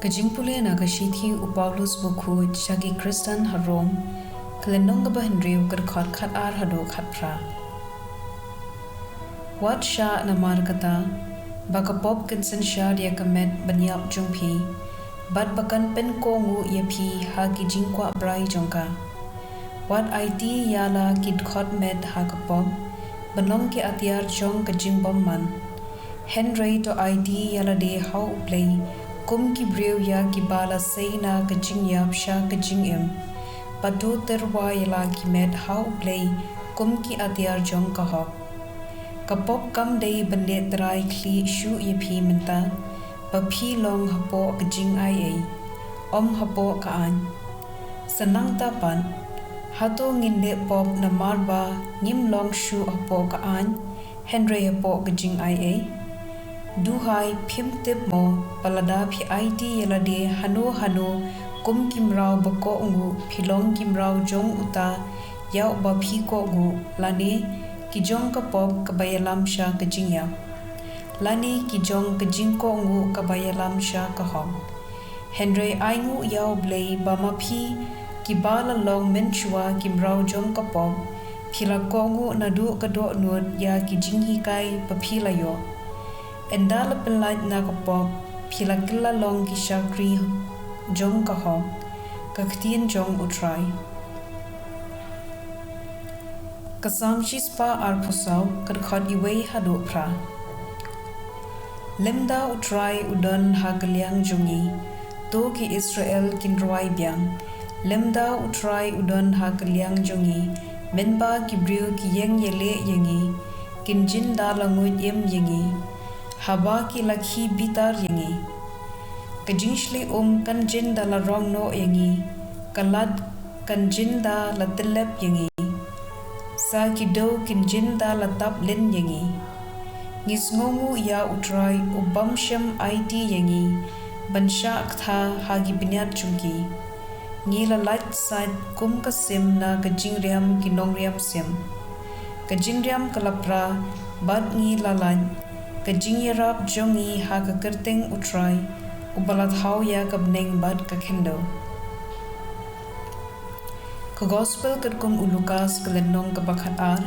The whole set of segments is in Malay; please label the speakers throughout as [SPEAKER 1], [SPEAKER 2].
[SPEAKER 1] Jingpule na shithi Paulus buku Jisu Khrist harom klenong bahndriu khat khat ar hado khat pra. Wat sha na markata bakapop kinsen sha dia kamet banyap jungpi bat bakan pen kongu yapi hagi jingkwa brai jongka. Wat IT yala kid khot med hakapop banong ki atiar jong ka bymman. Kynrei to ID yala de how Blei kum ki brew ya ki bala seina ka jingnyap sha ka jingim. Patu terwai la ki med how Blei kum ki atiar jong ka hok. Kapop kam day bende trai kli shu yapi minta papi long hapo ka jingmyntoi om hapo ka an. Senang tapan hato ngin pop na marba ngim long shu hapo ka an Kynrei hapo ka jingmyntoi. Duwai phim tip mo palada phi IT yala de hano kum ki mraw bako ngu philong ki mraw jong uta yaw ba phi ko ngu lani ki jong ka pop ka bayalam sha ka jingya lani ki jong ka jing ko ngu ka bayalam sha ka hom. Kynrei aingu yaw Blei ba ma phi ki bala long menchua ki mraw jong ka pop phila ko ngu na du ka do nut ya ki jinghi kai pa phila yo. Endala pelaj na kapop phila killa long ki shakri jong ka ho ka ktien jong utrai kasam shispa ar pusaw kad khod iwei hado pra lemda utrai udan hagaliang jongi to ki Israel kynrei biang lemda utrai udan hagaliang jongi menba ki brew ki yeng yele yengi kinjin dalangu yem yengi haba ki lakhi bitar yengi kajingshli kanjin da la rong no yengi kalad kanjin da la telep yengi sa ki do kinjin da la tap len yengi ngisngongu ya utrai ubamsham IT yengi bansha aktha hagi binyat chungki ngila light side kum kasim na kajingriam kinongriam sim kajingriam kalapra bad ngila lan kajingyarap jongi ha ka kerteng utrai ubalat hau ya kabneng bad ka kendo ka gospel kum ulukas kalenong ka bakhat ar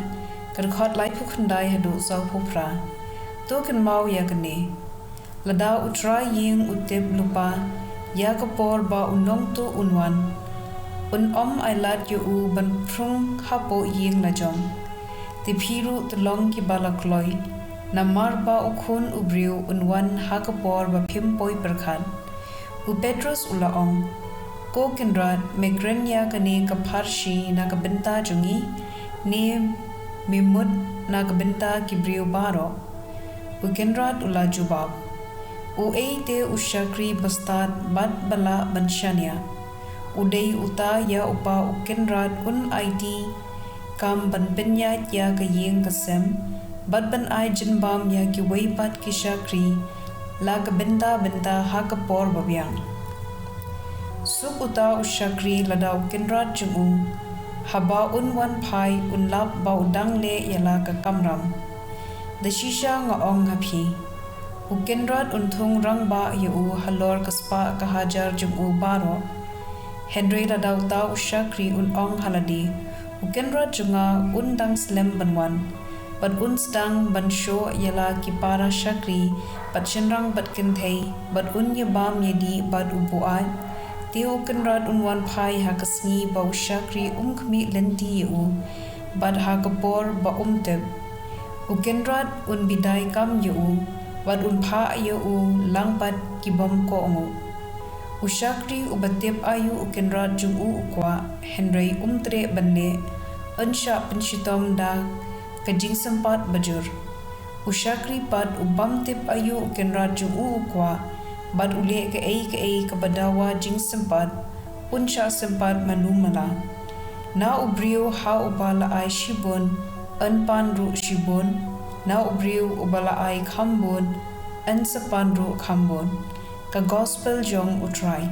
[SPEAKER 1] khot lai phukhandai hadu sau phupra to kan mau ya kane lada utrai ying utep lupa ya ka por ba unong tu unwan om ailat yu u ban phrung hapo ying la jong ti phiru tlong ki bala kloi na marba ukhun ubriu unwan hakapor ba phimpoi perkhan u Petrus ulaong ko kinrat megrenya kane ka pharshi na ka benta jungi ne mimud na ka benta kibriu baro u kinrat ula jubab u eite ushakri bastat bad bala banshania udei uta ya upa u kinrat un IT kam ban penya ya ka yeng ka sem badban ai jinbam ya ki weipat ki shakri la ka benta ha ka por babyang suk uta ushakri lada kinrat jumu haba unwan phai unlap ba udang le yala ka kamram da shisha nga ong ngapi ukinrat unthung rangba yu halor kaspa ka hajar jumu baro Kynrei lada uta ushakri ong haladi ukinrat junga undang slem banwan Bad unstang bansho yala kipara shakri bad shinrang bad kinthei bad unya bam yedi bad ubuat teo kinrat unwan phai hakasngi ba shakri khmi lenti u bad hakapor ba umteb ukinrat bidai kam yu bad pha yu langpat kibam ko ngu ushakri ubatep ayu ukinrat jungu ukwa Kynrei tre banne ansha pinshitom da kajing sempat bajur ushakri pad ubam tip ayu kinrat jungu ukwa bad ule ke badawa jing sempat unsha sempat manumala na ubriu ha ubala ai shibun anpan ru shibun na ubriu ubala ai khambun an sapan ru khambun ka gospel jong utrai